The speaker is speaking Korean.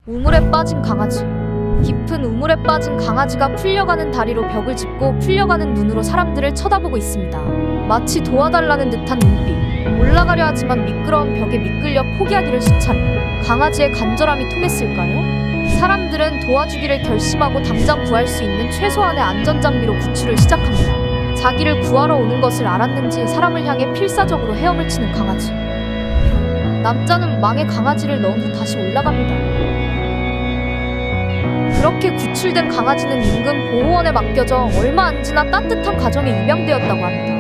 우물에 빠진 강아지. 깊은 우물에 빠진 강아지가 풀려가는 다리로 벽을 짚고 풀려가는 눈으로 사람들을 쳐다보고 있습니다. 마치 도와달라는 듯한 눈빛. 올라가려 하지만 미끄러운 벽에 미끌려 포기하기를 수차례. 강아지의 간절함이 통했을까요? 사람들은 도와주기를 결심하고 당장 구할 수 있는 최소한의 안전장비로 구출을 시작합니다. 자기를 구하러 오는 것을 알았는지 사람을 향해 필사적으로 헤엄을 치는 강아지. 남자는 망에 강아지를 넣은 후 다시 올라갑니다. 그렇게 구출된 강아지는 인근 보호원에 맡겨져 얼마 안 지나 따뜻한 가정에 입양되었다고 합니다.